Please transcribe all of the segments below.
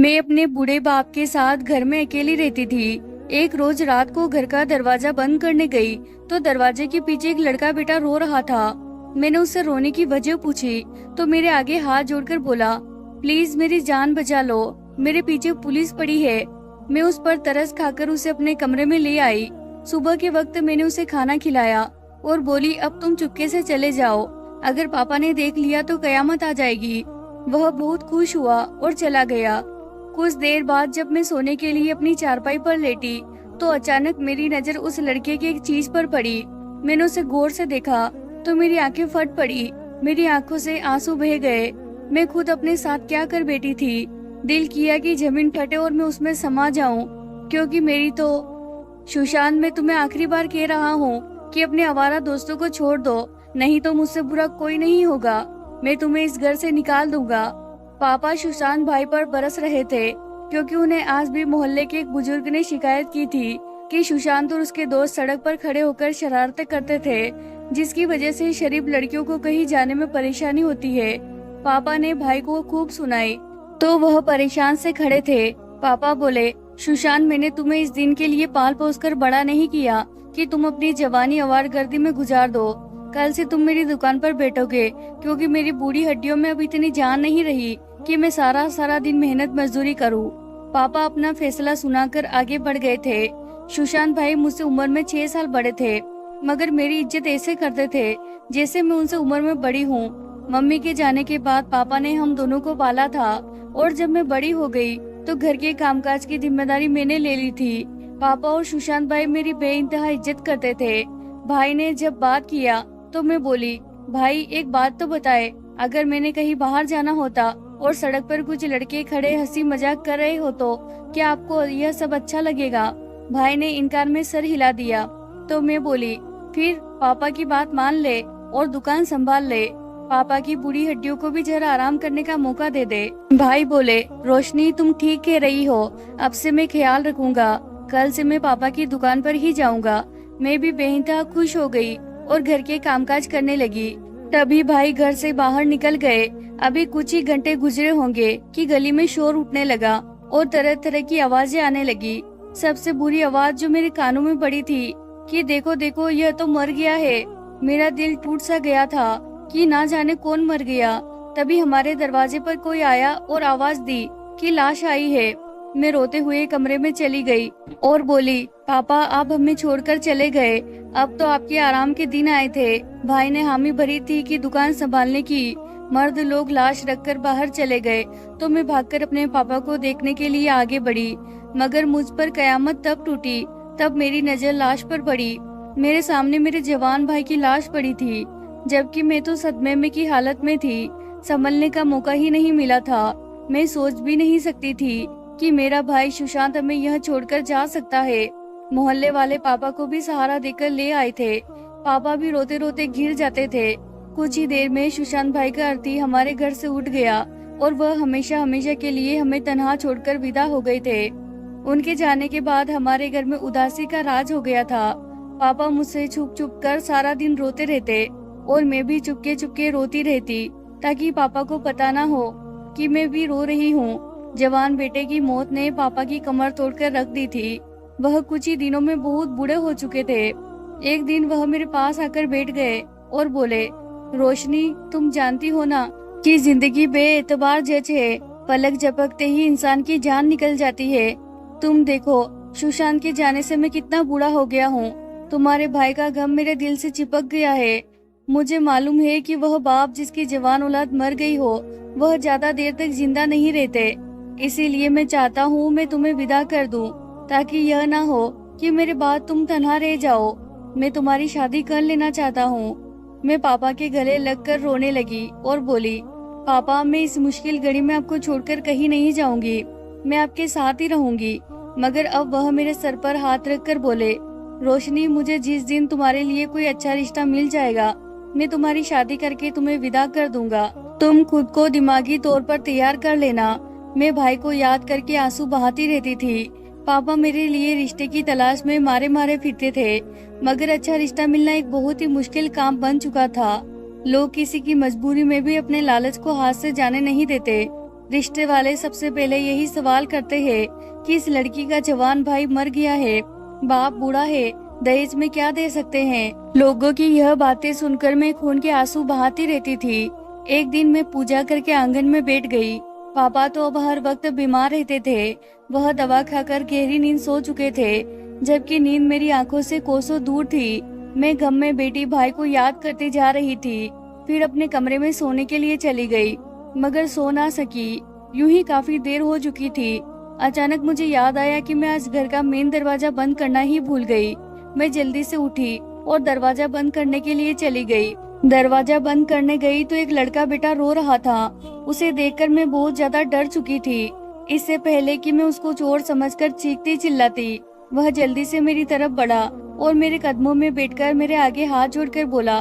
मैं अपने बूढ़े बाप के साथ घर में अकेली रहती थी। एक रोज रात को घर का दरवाजा बंद करने गई तो दरवाजे के पीछे एक लड़का बेटा रो रहा था। मैंने उससे रोने की वजह पूछी तो मेरे आगे हाथ जोड़कर बोला, प्लीज मेरी जान बचा लो, मेरे पीछे पुलिस पड़ी है। मैं उस पर तरस खाकर उसे अपने कमरे में ले आई। सुबह के वक्त मैंने उसे खाना खिलाया और बोली, अब तुम चुपके से चले जाओ, अगर पापा ने देख लिया तो कयामत आ जाएगी। वह बहुत खुश हुआ और चला गया। कुछ देर बाद जब मैं सोने के लिए अपनी चारपाई पर लेटी तो अचानक मेरी नजर उस लड़के की एक चीज पर पड़ी। मैंने उसे गौर से देखा तो मेरी आंखें फट पड़ी, मेरी आंखों से आंसू बह गए। मैं खुद अपने साथ क्या कर बैठी थी। दिल किया कि जमीन फटे और मैं उसमें समा जाऊं, क्योंकि मेरी तो सुशांत, मैं तुम्हें आखिरी बार कह रहा हूँ कि अपने आवारा दोस्तों को छोड़ दो, नहीं तो मुझसे बुरा कोई नहीं होगा। मैं तुम्हें इस घर से निकाल दूंगा। पापा सुशांत भाई पर बरस रहे थे, क्योंकि उन्हें आज भी मोहल्ले के एक बुजुर्ग ने शिकायत की थी कि सुशांत और उसके दोस्त सड़क पर खड़े होकर शरारतें करते थे, जिसकी वजह से शरीफ लड़कियों को कहीं जाने में परेशानी होती है। पापा ने भाई को खूब सुनाई तो वह परेशान से खड़े थे। पापा बोले, सुशांत, मैंने तुम्हें इस दिन के लिए पाल पोस कर बड़ा नहीं किया कि तुम अपनी जवानी आवारगर्दी में गुजार दो। कल से तुम मेरी दुकान पर बैठोगे, क्योंकि मेरी बूढ़ी हड्डियों में अब इतनी जान नहीं रही कि मैं सारा दिन मेहनत मजदूरी करूं। पापा अपना फैसला सुनाकर आगे बढ़ गए थे। सुशांत भाई मुझसे उम्र में 6 साल बड़े थे, मगर मेरी इज्जत ऐसे करते थे जैसे मैं उनसे उम्र में बड़ी हूँ। मम्मी के जाने के बाद पापा ने हम दोनों को पाला था, और जब मैं बड़ी हो गई तो घर के कामकाज की जिम्मेदारी मैंने ले ली थी। पापा और सुशांत भाई मेरी बेइंतहा इज्जत करते थे। भाई ने जब बात किया तो मैं बोली, भाई एक बात तो बताए, अगर मैंने कहीं बाहर जाना होता और सड़क पर कुछ लड़के खड़े हंसी मजाक कर रहे हो तो क्या आपको यह सब अच्छा लगेगा? भाई ने इनकार में सर हिला दिया। तो मैं बोली, फिर पापा की बात मान ले और दुकान संभाल ले, पापा की बूढ़ी हड्डियों को भी जरा आराम करने का मौका दे दे। भाई बोले, रोशनी तुम ठीक कह रही हो, अब से मैं ख्याल रखूंगा, कल से मैं पापा की दुकान पर ही जाऊंगा। मैं भी बेइंतहा खुश हो गई और घर के कामकाज करने लगी। तभी भाई घर से बाहर निकल गए। अभी कुछ ही घंटे गुजरे होंगे कि गली में शोर उठने लगा और तरह तरह की आवाजें आने लगी। सबसे बुरी आवाज जो मेरे कानों में पड़ी थी कि देखो देखो, यह तो मर गया है। मेरा दिल टूट सा गया था कि ना जाने कौन मर गया। तभी हमारे दरवाजे पर कोई आया और आवाज दी कि लाश आई है। मैं रोते हुए कमरे में चली गई और बोली, पापा आप हमें छोड़कर चले गए, अब तो आपके आराम के दिन आए थे। भाई ने हामी भरी थी कि दुकान संभालने की। मर्द लोग लाश रखकर बाहर चले गए तो मैं भागकर अपने पापा को देखने के लिए आगे बढ़ी, मगर मुझ पर कयामत तब टूटी। तब मेरी नजर लाश पर पड़ी। मेरे सामने मेरे जवान भाई की लाश पड़ी थी, जबकि मैं तो सदमे में की हालत में थी। संभलने का मौका ही नहीं मिला था। मैं सोच भी नहीं सकती थी कि मेरा भाई सुशांत हमें यह छोड़कर जा सकता है। मोहल्ले वाले पापा को भी सहारा देकर ले आए थे। पापा भी रोते रोते घिर जाते थे। कुछ ही देर में सुशांत भाई का अर्थी हमारे घर से उठ गया और वह हमेशा हमेशा के लिए हमें तन्हा छोड़कर विदा हो गए थे। उनके जाने के बाद हमारे घर में उदासी का राज हो गया था। पापा मुझसे छुप छुप कर सारा दिन रोते रहते और मैं भी चुपके चुपके रोती रहती, ताकि पापा को पता ना हो कि मैं भी रो रही हूँ। जवान बेटे की मौत ने पापा की कमर तोड़कर रख दी थी। वह कुछ ही दिनों में बहुत बूढ़े हो चुके थे। एक दिन वह मेरे पास आकर बैठ गए और बोले, रोशनी तुम जानती हो ना कि जिंदगी बेएतबार जज है, पलक झपकते ही इंसान की जान निकल जाती है। तुम देखो, सुशांत के जाने से मैं कितना बूढ़ा हो गया हूँ। तुम्हारे भाई का गम मेरे दिल से चिपक गया है। मुझे मालूम है कि वह बाप जिसकी जवान औलाद मर गई हो, वह ज्यादा देर तक जिंदा नहीं रहते। इसीलिए मैं चाहता हूँ मैं तुम्हें विदा कर दूं, ताकि यह ना हो कि मेरे बाद तुम तन्हा रह जाओ। मैं तुम्हारी शादी कर लेना चाहता हूँ। मैं पापा के गले लगकर रोने लगी और बोली, पापा मैं इस मुश्किल घड़ी में आपको छोड़कर कहीं नहीं जाऊंगी, मैं आपके साथ ही रहूंगी। मगर अब वह मेरे सर पर हाथ रखकर बोले, रोशनी मुझे जिस दिन तुम्हारे लिए कोई अच्छा रिश्ता मिल जाएगा, मैं तुम्हारी शादी करके तुम्हें विदा कर दूंगा। तुम खुद को दिमागी तौर पर तैयार कर लेना। मैं भाई को याद करके आंसू बहाती रहती थी। पापा मेरे लिए रिश्ते की तलाश में मारे मारे फिरते थे, मगर अच्छा रिश्ता मिलना एक बहुत ही मुश्किल काम बन चुका था। लोग किसी की मजबूरी में भी अपने लालच को हाथ से जाने नहीं देते। रिश्ते वाले सबसे पहले यही सवाल करते हैं कि इस लड़की का जवान भाई मर गया है, बाप बूढ़ा है, दहेज में क्या दे सकते हैं। लोगों की यह बातें सुनकर मैं खून के आंसू बहाती रहती थी। एक दिन मैं पूजा करके आंगन में बैठ गई। पापा तो अब हर वक्त बीमार रहते थे। वह दवा खाकर गहरी नींद सो चुके थे, जबकि नींद मेरी आंखों से कोसों दूर थी। मैं गम में बेटी भाई को याद करती जा रही थी। फिर अपने कमरे में सोने के लिए चली गई, मगर सो ना सकी। यूं ही काफी देर हो चुकी थी। अचानक मुझे याद आया कि मैं आज घर का मेन दरवाजा बंद करना ही भूल गई। मैं जल्दी से उठी और दरवाजा बंद करने के लिए चली गई। दरवाजा बंद करने गई तो एक लड़का बेटा रो रहा था। उसे देखकर मैं बहुत ज्यादा डर चुकी थी। इससे पहले कि मैं उसको चोर समझकर चीखती चिल्लाती, वह जल्दी से मेरी तरफ बढ़ा और मेरे कदमों में बैठकर मेरे आगे हाथ जोड़कर बोला,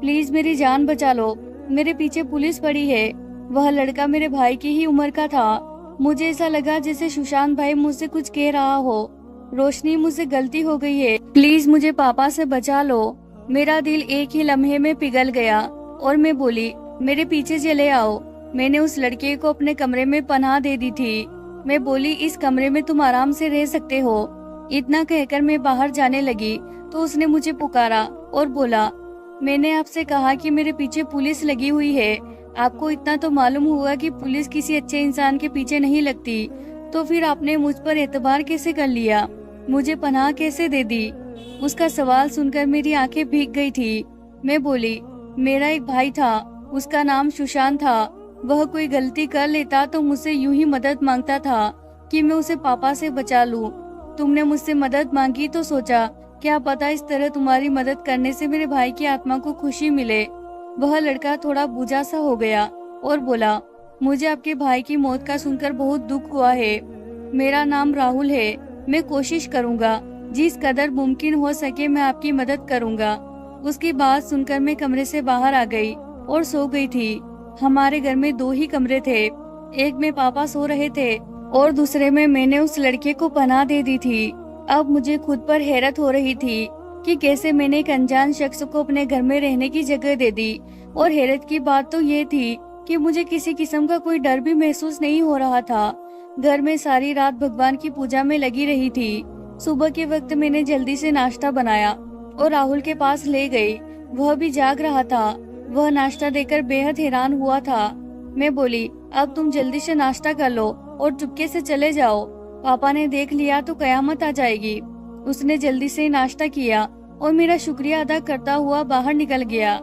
प्लीज मेरी जान बचा लो, मेरे पीछे पुलिस पड़ी है। वह लड़का मेरे भाई की ही उम्र का था। मुझे ऐसा लगा जैसे सुशांत भाई मुझसे कुछ कह रहा हो। रोशनी, मुझसे गलती हो गई है, प्लीज मुझे पापा से बचा लो। मेरा दिल एक ही लम्हे में पिघल गया और मैं बोली, मेरे पीछे चले आओ। मैंने उस लड़के को अपने कमरे में पनाह दे दी थी। मैं बोली, इस कमरे में तुम आराम से रह सकते हो। इतना कहकर मैं बाहर जाने लगी तो उसने मुझे पुकारा और बोला, मैंने आपसे कहा कि मेरे पीछे पुलिस लगी हुई है। आपको इतना तो मालूम होगा कि पुलिस किसी अच्छे इंसान के पीछे नहीं लगती, तो फिर आपने मुझ पर एतबार कैसे कर लिया, मुझे पनाह कैसे दे दी। उसका सवाल सुनकर मेरी आंखें भीग गई थी। मैं बोली, मेरा एक भाई था, उसका नाम सुशांत था। वह कोई गलती कर लेता तो मुझसे यूं ही मदद मांगता था कि मैं उसे पापा से बचा लूं। तुमने मुझसे मदद मांगी तो सोचा, क्या पता इस तरह तुम्हारी मदद करने से मेरे भाई की आत्मा को खुशी मिले। वह लड़का थोड़ा बुझा सा हो गया और बोला, मुझे आपके भाई की मौत का सुनकर बहुत दुख हुआ है। मेरा नाम राहुल है। मैं कोशिश करूंगा, जिस कदर मुमकिन हो सके मैं आपकी मदद करूंगा। उसकी बात सुनकर मैं कमरे से बाहर आ गई और सो गई थी। हमारे घर में 2 ही कमरे थे। एक में पापा सो रहे थे और दूसरे में मैंने उस लड़के को पनाह दे दी थी। अब मुझे खुद पर हैरत हो रही थी कि कैसे मैंने एक अनजान शख्स को अपने घर में रहने की जगह दे दी। और हैरत की बात तो ये थी कि मुझे किसी किस्म का कोई डर भी महसूस नहीं हो रहा था। घर में सारी रात भगवान की पूजा में लगी रही थी। सुबह के वक्त मैंने जल्दी से नाश्ता बनाया और राहुल के पास ले गई। वह भी जाग रहा था। वह नाश्ता देकर बेहद हैरान हुआ था। मैं बोली, अब तुम जल्दी से नाश्ता कर लो और चुपके से चले जाओ, पापा ने देख लिया तो कयामत आ जाएगी। उसने जल्दी से नाश्ता किया और मेरा शुक्रिया अदा करता हुआ बाहर निकल गया।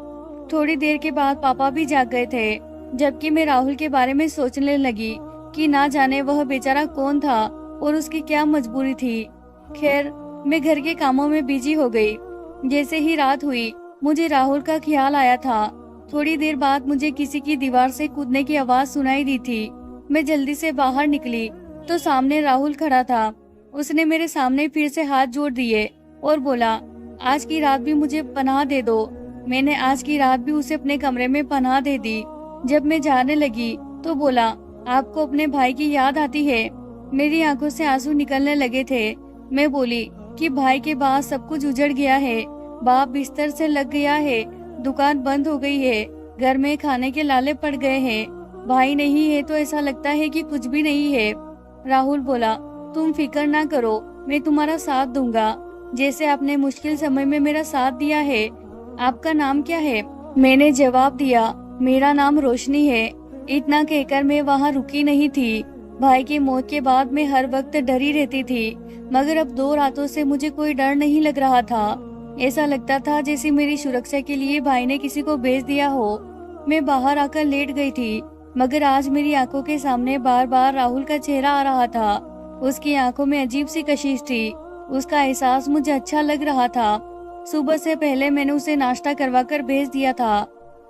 थोड़ी देर के बाद पापा भी जाग गए थे, जबकि मैं राहुल के बारे में सोचने लगी कि ना जाने वह बेचारा कौन था और उसकी क्या मजबूरी थी। खैर, मैं घर के कामों में बिजी हो गई। जैसे ही रात हुई मुझे राहुल का ख्याल आया था। थोड़ी देर बाद मुझे किसी की दीवार से कूदने की आवाज सुनाई दी थी। मैं जल्दी से बाहर निकली तो सामने राहुल खड़ा था। उसने मेरे सामने फिर से हाथ जोड़ दिए और बोला, आज की रात भी मुझे पनाह दे दो। मैंने आज की रात भी उसे अपने कमरे में पनाह दे दी। जब मैं जाने लगी तो बोला, आपको अपने भाई की याद आती है? मेरी आंखों से आंसू निकलने लगे थे। मैं बोली कि भाई के बाद सब कुछ उजड़ गया है। बाप बिस्तर से लग गया है, दुकान बंद हो गई है, घर में खाने के लाले पड़ गए हैं। भाई नहीं है तो ऐसा लगता है कि कुछ भी नहीं है। राहुल बोला, तुम फिक्र ना करो, मैं तुम्हारा साथ दूंगा, जैसे आपने मुश्किल समय में मेरा साथ दिया है। आपका नाम क्या है? मैंने जवाब दिया, मेरा नाम रोशनी है। इतना कहकर मैं वहाँ रुकी नहीं थी। भाई की मौत के बाद मैं हर वक्त डरी रहती थी, मगर अब 2 रातों से मुझे कोई डर नहीं लग रहा था। ऐसा लगता था जैसे मेरी सुरक्षा के लिए भाई ने किसी को भेज दिया हो। मैं बाहर आकर लेट गई थी, मगर आज मेरी आंखों के सामने बार बार राहुल का चेहरा आ रहा था। उसकी आंखों में अजीब सी कशिश थी। उसका एहसास मुझे अच्छा लग रहा था। सुबह से पहले मैंने उसे नाश्ता करवा कर भेज दिया था।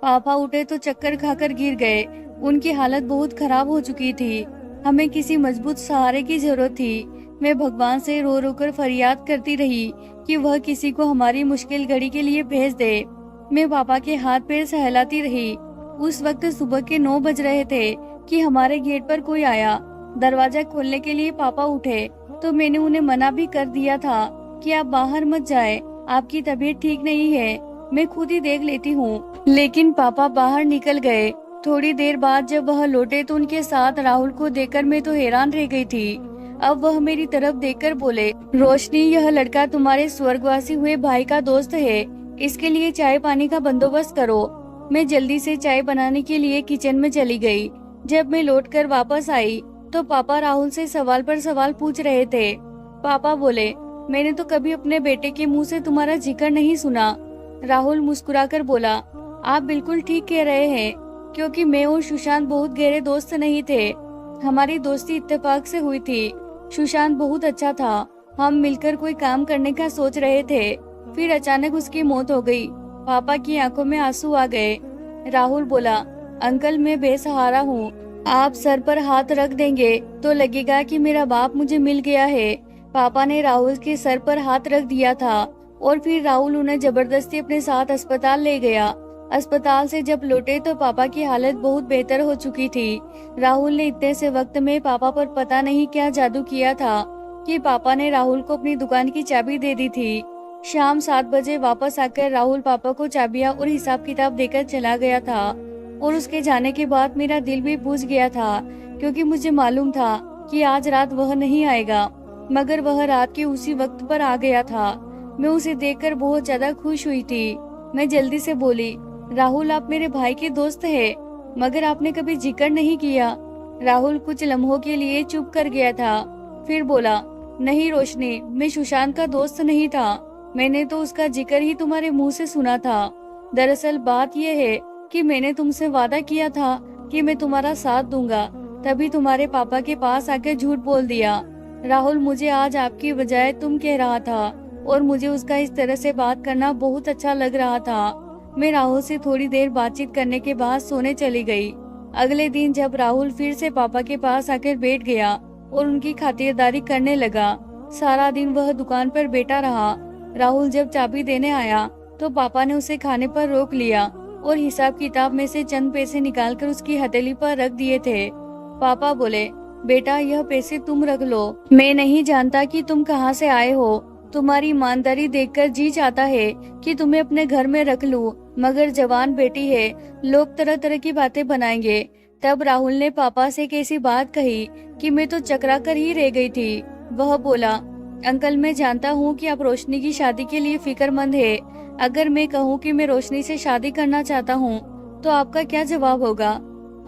पापा उठे तो चक्कर खाकर गिर गए। उनकी हालत बहुत खराब हो चुकी थी। हमें किसी मजबूत सहारे की जरूरत थी। मैं भगवान से रो रो कर फरियाद करती रही कि वह किसी को हमारी मुश्किल घड़ी के लिए भेज दे। मैं पापा के हाथ पैर सहलाती रही। उस वक्त सुबह के 9 बज रहे थे कि हमारे गेट पर कोई आया। दरवाजा खोलने के लिए पापा उठे तो मैंने उन्हें मना भी कर दिया था कि आप बाहर मत जाएं, आपकी तबीयत ठीक नहीं है, मैं खुद ही देख लेती हूँ। लेकिन पापा बाहर निकल गए थोड़ी देर बाद जब वह लौटे तो उनके साथ राहुल को देखकर मैं तो हैरान रह गई थी। अब वह मेरी तरफ देखकर बोले, रोशनी, यह लड़का तुम्हारे स्वर्गवासी हुए भाई का दोस्त है, इसके लिए चाय पानी का बंदोबस्त करो। मैं जल्दी से चाय बनाने के लिए किचन में चली गई। जब मैं लौटकर वापस आई तो पापा राहुल से सवाल पर सवाल पूछ रहे थे। पापा बोले, मैंने तो कभी अपने बेटे के मुंह से तुम्हारा जिक्र नहीं सुना। राहुल मुस्कुराकर बोला, आप बिल्कुल ठीक कह रहे हैं, क्योंकि मैं और सुशांत बहुत गहरे दोस्त नहीं थे। हमारी दोस्ती इत्तेफाक से हुई थी। सुशांत बहुत अच्छा था। हम मिलकर कोई काम करने का सोच रहे थे, फिर अचानक उसकी मौत हो गई। पापा की आंखों में आंसू आ गए। राहुल बोला, अंकल, मैं बेसहारा हूँ। आप सर पर हाथ रख देंगे तो लगेगा कि मेरा बाप मुझे मिल गया है। पापा ने राहुल के सर पर हाथ रख दिया था और फिर राहुल उन्हें जबरदस्ती अपने साथ अस्पताल ले गया। अस्पताल से जब लौटे तो पापा की हालत बहुत बेहतर हो चुकी थी। राहुल ने इतने से वक्त में पापा पर पता नहीं क्या जादू किया था कि पापा ने राहुल को अपनी दुकान की चाबी दे दी थी। शाम 7 बजे वापस आकर राहुल पापा को चाबियां और हिसाब किताब देकर चला गया था और उसके जाने के बाद मेरा दिल भी बुझ गया था, क्योंकि मुझे मालूम था कि आज रात वह नहीं आएगा, मगर वह रात के उसी वक्त पर आ गया था। मैं उसे देखकर बहुत ज्यादा खुश हुई थी। मैं जल्दी से बोली, राहुल, आप मेरे भाई के दोस्त हैं, मगर आपने कभी जिक्र नहीं किया। राहुल कुछ लम्हों के लिए चुप कर गया था, फिर बोला, नहीं रोशनी, मैं सुशांत का दोस्त नहीं था। मैंने तो उसका जिक्र ही तुम्हारे मुंह से सुना था। दरअसल बात यह है कि मैंने तुमसे वादा किया था कि मैं तुम्हारा साथ दूंगा, तभी तुम्हारे पापा के पास आकर झूठ बोल दिया। राहुल, मुझे आज आपकी बजाय तुम कह रहा था और मुझे उसका इस तरह से बात करना बहुत अच्छा लग रहा था। मैं राहुल से थोड़ी देर बातचीत करने के बाद सोने चली गई। अगले दिन जब राहुल फिर से पापा के पास आकर बैठ गया और उनकी खातिरदारी करने लगा, सारा दिन वह दुकान पर बैठा रहा। राहुल जब चाबी देने आया तो पापा ने उसे खाने पर रोक लिया और हिसाब किताब में से चंद पैसे निकालकर उसकी हथेली पर रख दिए थे। पापा बोले, बेटा, यह पैसे तुम रख लो। मैं नहीं जानता कि तुम कहाँ से आए हो। तुम्हारी ईमानदारी देखकर जी चाहता है कि तुम्हें अपने घर में रख लूं, मगर जवान बेटी है, लोग तरह तरह की बातें बनाएंगे। तब राहुल ने पापा से एक ऐसी बात कही कि मैं तो चकरा कर ही रह गई थी। वह बोला, अंकल, मैं जानता हूँ कि आप रोशनी की शादी के लिए फिक्रमंद है। अगर मैं कहूँ कि मैं रोशनी से शादी करना चाहता हूँ तो आपका क्या जवाब होगा?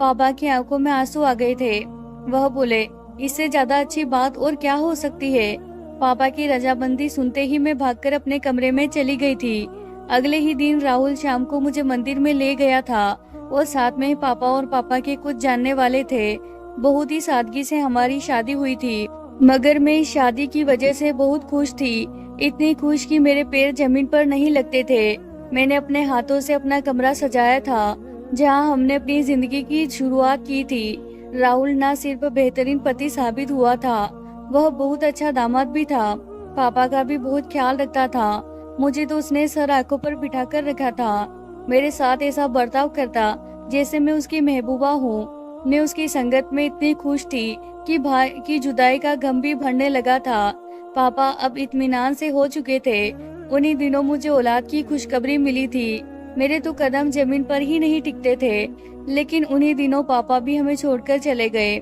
पापा की आंखों में आंसू आ गए थे। वह बोले, इससे ज्यादा अच्छी बात और क्या हो सकती है। पापा की रजामंदी सुनते ही मैं भागकर अपने कमरे में चली गई थी। अगले ही दिन राहुल शाम को मुझे मंदिर में ले गया था और साथ में पापा और पापा के कुछ जानने वाले थे। बहुत ही सादगी से हमारी शादी हुई थी, मगर मैं इस शादी की वजह से बहुत खुश थी। इतनी खुश कि मेरे पैर जमीन पर नहीं लगते थे। मैंने अपने हाथों से अपना कमरा सजाया था जहां हमने अपनी जिंदगी की शुरुआत की थी। राहुल न सिर्फ बेहतरीन पति साबित हुआ था, वह बहुत अच्छा दामाद भी था। पापा का भी बहुत ख्याल रखता था। मुझे तो उसने सर आंखों पर बिठाकर रखा था। मेरे साथ ऐसा बर्ताव करता जैसे मैं उसकी महबूबा हूँ। मैं उसकी संगत में इतनी खुश थी कि भाई की जुदाई का गम भी भरने लगा था। पापा अब इत्मीनान से हो चुके थे। उन्हीं दिनों मुझे औलाद की खुशखबरी मिली थी। मेरे तो कदम जमीन पर ही नहीं टिकते थे, लेकिन उन्हीं दिनों पापा भी हमें छोड़कर चले गए।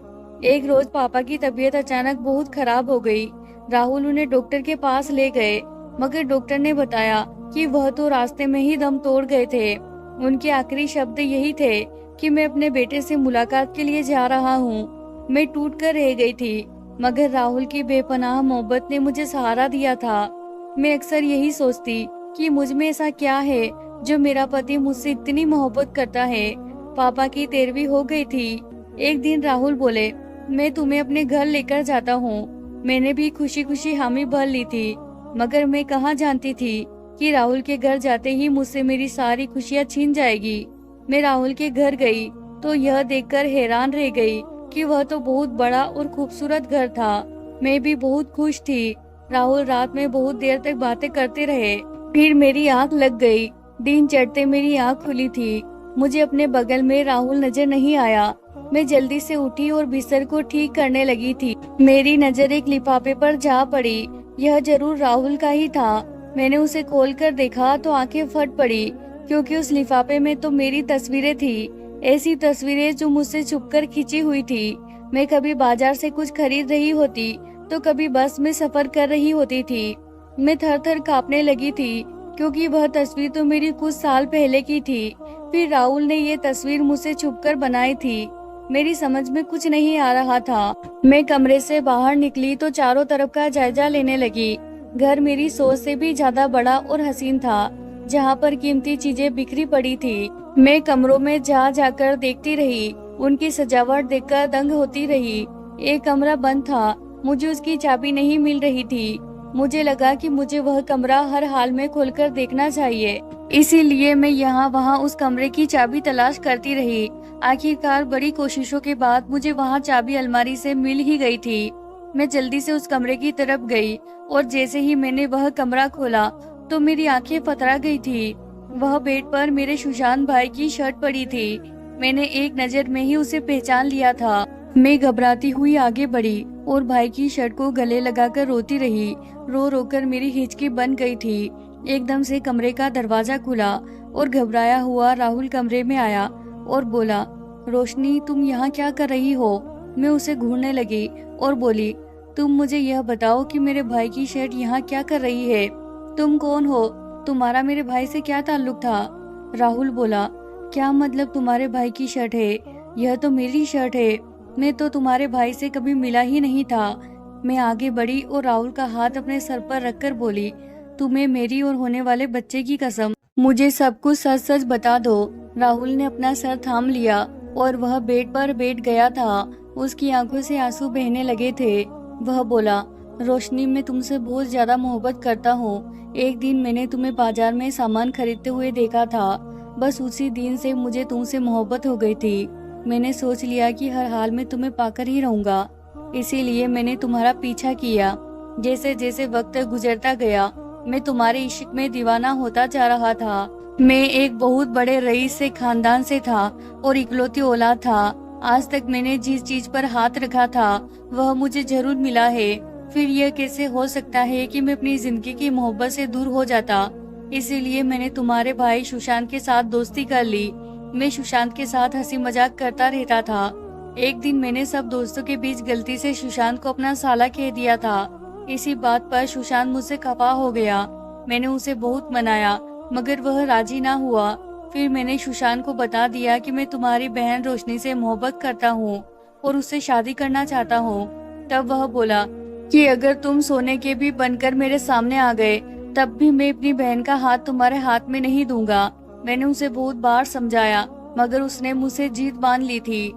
एक रोज पापा की तबीयत अचानक बहुत खराब हो गई। राहुल उन्हें डॉक्टर के पास ले गए, मगर डॉक्टर ने बताया कि वह तो रास्ते में ही दम तोड़ गए थे। उनके आखिरी शब्द यही थे कि मैं अपने बेटे से मुलाकात के लिए जा रहा हूँ। मैं टूट कर रह गई थी, मगर राहुल की बेपनाह मोहब्बत ने मुझे सहारा दिया था। मैं अक्सर यही सोचती कि मुझ में ऐसा क्या है जो मेरा पति मुझसे इतनी मोहब्बत करता है। पापा की 13वीं हो गई थी। एक दिन राहुल बोले, मैं तुम्हें अपने घर लेकर जाता हूँ। मैंने भी खुशी खुशी हामी भर ली थी, मगर मैं कहाँ जानती थी कि राहुल के घर जाते ही मुझसे मेरी सारी खुशियाँ छीन जाएगी। मैं राहुल के घर गई तो यह देखकर हैरान रह गई कि वह तो बहुत बड़ा और खूबसूरत घर था। मैं भी बहुत खुश थी। राहुल रात में बहुत देर तक बातें करते रहे, फिर मेरी आंख लग गई। दिन चढ़ते मेरी आंख खुली थी। मुझे अपने बगल में राहुल नजर नहीं आया। मैं जल्दी से उठी और बिस्तर को ठीक करने लगी थी। मेरी नजर एक लिफाफे पर जा पड़ी। यह जरूर राहुल का ही था। मैंने उसे खोलकर देखा तो आंखें फट पड़ी, क्योंकि उस लिफाफे में तो मेरी तस्वीरें थी। ऐसी तस्वीरें जो मुझसे छुपकर खींची हुई थी। मैं कभी बाजार से कुछ खरीद रही होती तो कभी बस में सफर कर रही होती थी। मैं थर थर कांपने लगी थी क्योंकि वह तस्वीर तो मेरी कुछ साल पहले की थी। फिर राहुल ने ये तस्वीर मुझसे छुपकर बनाई थी। मेरी समझ में कुछ नहीं आ रहा था। मैं कमरे से बाहर निकली तो चारों तरफ का जायजा लेने लगी। घर मेरी सोच से भी ज्यादा बड़ा और हसीन था, जहाँ पर कीमती चीजें बिखरी पड़ी थी। मैं कमरों में जा जाकर देखती रही, उनकी सजावट देखकर दंग होती रही। एक कमरा बंद था, मुझे उसकी चाबी नहीं मिल रही थी। मुझे लगा कि मुझे वह कमरा हर हाल में खोलकर देखना चाहिए, इसीलिए मैं यहाँ वहाँ उस कमरे की चाबी तलाश करती रही। आखिरकार बड़ी कोशिशों के बाद मुझे वहाँ चाबी अलमारी से मिल ही गई थी। मैं जल्दी से उस कमरे की तरफ गई और जैसे ही मैंने वह कमरा खोला तो मेरी आंखें फतरा गई थी। वह बेड पर मेरे सुशांत भाई की शर्ट पड़ी थी। मैंने एक नजर में ही उसे पहचान लिया था। मैं घबराती हुई आगे बढ़ी और भाई की शर्ट को गले लगाकर रोती रही। रो रोकर मेरी हिचकी बन गई थी। एकदम से कमरे का दरवाजा खुला और घबराया हुआ राहुल कमरे में आया और बोला, रोशनी तुम यहाँ क्या कर रही हो? मैं उसे घूरने लगी और बोली, तुम मुझे यह बताओ कि मेरे भाई की शर्ट यहाँ क्या कर रही है? तुम कौन हो? तुम्हारा मेरे भाई से क्या ताल्लुक था? राहुल बोला, क्या मतलब तुम्हारे भाई की शर्ट है? यह तो मेरी शर्ट है। मैं तो तुम्हारे भाई से कभी मिला ही नहीं था। मैं आगे बढ़ी और राहुल का हाथ अपने सर पर रखकर बोली, तुम्हें मेरी और होने वाले बच्चे की कसम, मुझे सब कुछ सच सच बता दो। राहुल ने अपना सर थाम लिया और वह बेड पर बैठ गया था। उसकी आंखों से आंसू बहने लगे थे। वह बोला, रोशनी मैं तुमसे बहुत ज्यादा मोहब्बत करता हूँ। एक दिन मैंने तुम्हें बाजार में सामान खरीदते हुए देखा था। बस उसी दिन से मुझे तुमसे मोहब्बत हो गई थी। मैंने सोच लिया कि हर हाल में तुम्हें पाकर ही रहूंगा, इसीलिए मैंने तुम्हारा पीछा किया। जैसे जैसे वक्त गुजरता गया मैं तुम्हारे इश्क में दीवाना होता जा रहा था। मैं एक बहुत बड़े रईस से खानदान से था और इकलौती औलाद था। आज तक मैंने जिस चीज पर हाथ रखा था वह मुझे जरूर मिला है। फिर यह कैसे हो सकता है कि मैं अपनी जिंदगी की मोहब्बत से दूर हो जाता? इसीलिए मैंने तुम्हारे भाई सुशांत के साथ दोस्ती कर ली। मैं सुशांत के साथ हंसी मजाक करता रहता था। एक दिन मैंने सब दोस्तों के बीच गलती से सुशांत को अपना साला कह दिया था। इसी बात पर सुशांत मुझसे खफा हो गया। मैंने उसे बहुत मनाया मगर वह राजी ना हुआ। फिर मैंने सुशांत को बता दिया कि मैं तुम्हारी बहन रोशनी से मोहब्बत करता हूँ और उससे शादी करना चाहता हूँ। तब वह बोला कि अगर तुम सोने के भी बनकर मेरे सामने आ गए तब भी मैं अपनी बहन का हाथ तुम्हारे हाथ में नहीं दूंगा। मैंने उसे बहुत बार समझाया मगर उसने मुझसे जीत बांध ली थी।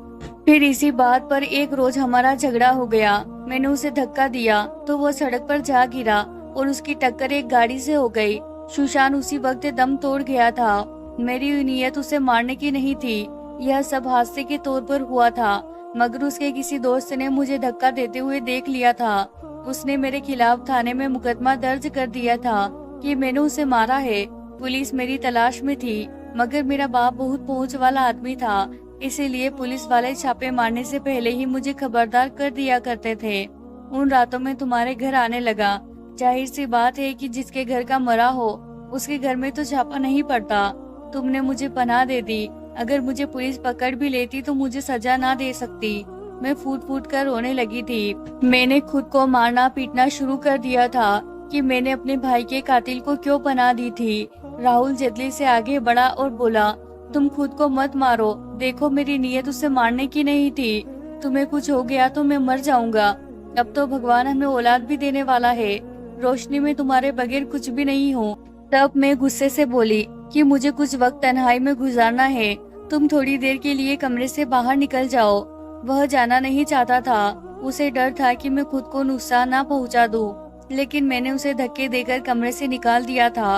फिर इसी बात पर एक रोज हमारा झगड़ा हो गया। मैंने उसे धक्का दिया तो वह सड़क पर जा गिरा और उसकी टक्कर एक गाड़ी से हो गई। सुशांत उसी वक्त दम तोड़ गया था। मेरी नीयत उसे मारने की नहीं थी। यह सब हादसे के तौर पर हुआ था मगर उसके किसी दोस्त ने मुझे धक्का देते हुए देख लिया था। उसने मेरे खिलाफ थाने में मुकदमा दर्ज कर दिया था कि मैंने उसे मारा है। पुलिस मेरी तलाश में थी मगर मेरा बाप बहुत पहुंच वाला आदमी था, इसीलिए पुलिस वाले छापे मारने से पहले ही मुझे खबरदार कर दिया करते थे। उन रातों में तुम्हारे घर आने लगा। जाहिर सी बात है कि जिसके घर का मरा हो उसके घर में तो छापा नहीं पड़ता। तुमने मुझे पनाह दे दी। अगर मुझे पुलिस पकड़ भी लेती तो मुझे सजा ना दे सकती। मैं फूट फूट कर रोने लगी थी। मैंने खुद को मारना पीटना शुरू कर दिया था कि मैंने अपने भाई के कातिल को क्यों पनाह दी थी। राहुल जल्दी से आगे बढ़ा और बोला, तुम खुद को मत मारो। देखो मेरी नीयत उसे मारने की नहीं थी। तुम्हें कुछ हो गया तो मैं मर जाऊंगा। अब तो भगवान हमें औलाद भी देने वाला है। रोशनी में तुम्हारे बगैर कुछ भी नहीं हूँ। तब मैं गुस्से से बोली कि मुझे कुछ वक्त तन्हाई में गुजारना है। तुम थोड़ी देर के लिए कमरे से बाहर निकल जाओ। वह जाना नहीं चाहता था। उसे डर था कि मैं खुद को नुकसान ना पहुंचा दूं, लेकिन मैंने उसे धक्के देकर कमरे से निकाल दिया था।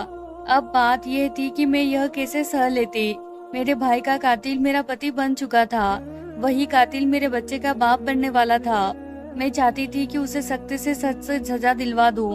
अब बात यह थी कि मैं यह कैसे सह लेती। मेरे भाई का कातिल मेरा पति बन चुका था। वही कातिल मेरे बच्चे का बाप बनने वाला था। मैं चाहती थी कि उसे सख्त से सजा दिलवा दूं,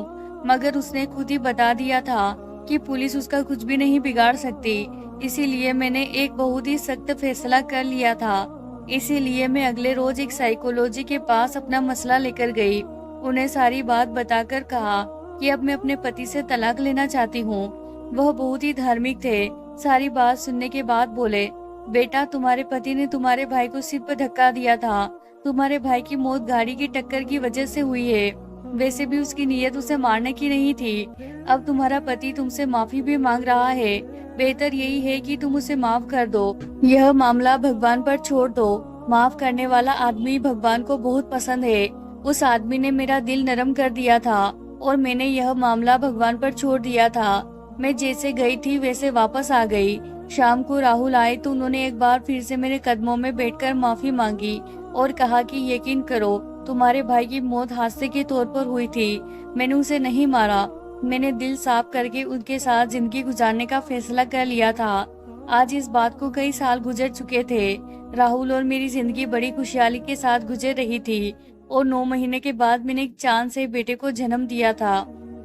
मगर उसने खुद ही बता दिया था कि पुलिस उसका कुछ भी नहीं बिगाड़ सकती। इसीलिए मैंने एक बहुत ही सख्त फैसला कर लिया था। इसीलिए मैं अगले रोज एक साइकोलॉजी के पास अपना मसला लेकर गई। उन्हें सारी बात बताकर कहा कि अब मैं अपने पति से तलाक लेना चाहती हूँ। वह बहुत ही धार्मिक थे। सारी बात सुनने के बाद बोले, बेटा, तुम्हारे पति ने तुम्हारे भाई को सिर पर धक्का दिया था। तुम्हारे भाई की मौत गाड़ी की टक्कर की वजह से हुई है। वैसे भी उसकी नीयत उसे मारने की नहीं थी। अब तुम्हारा पति तुमसे माफी भी मांग रहा है। बेहतर यही है कि तुम उसे माफ कर दो। यह मामला भगवान पर छोड़ दो। माफ करने वाला आदमी भगवान को बहुत पसंद है। उस आदमी ने मेरा दिल नरम कर दिया था और मैंने यह मामला भगवान पर छोड़ दिया था। मैं जैसे गई थी वैसे वापस आ गई। शाम को राहुल आए तो उन्होंने एक बार फिर से मेरे कदमों में बैठकर माफी मांगी और कहा कि यकीन करो, तुम्हारे भाई की मौत हादसे के तौर पर हुई थी। मैंने उसे नहीं मारा। मैंने दिल साफ करके उनके साथ जिंदगी गुजारने का फैसला कर लिया था। आज इस बात को कई साल गुजर चुके थे। राहुल और मेरी जिंदगी बड़ी खुशहाली के साथ गुजर रही थी और 9 महीने के बाद मैंने एक चांद से बेटे को जन्म दिया था।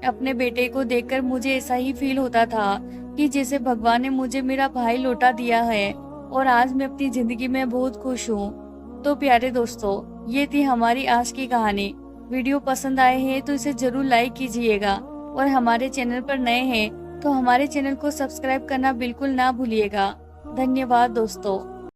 अपने बेटे को देखकर मुझे ऐसा ही फील होता था कि जैसे भगवान ने मुझे मेरा भाई लौटा दिया है और आज मैं अपनी जिंदगी में बहुत खुश हूँ। तो प्यारे दोस्तों, ये थी हमारी आज की कहानी। वीडियो पसंद आए हैं तो इसे जरूर लाइक कीजिएगा और हमारे चैनल पर नए हैं तो हमारे चैनल को सब्सक्राइब करना बिल्कुल ना भूलिएगा। धन्यवाद दोस्तों।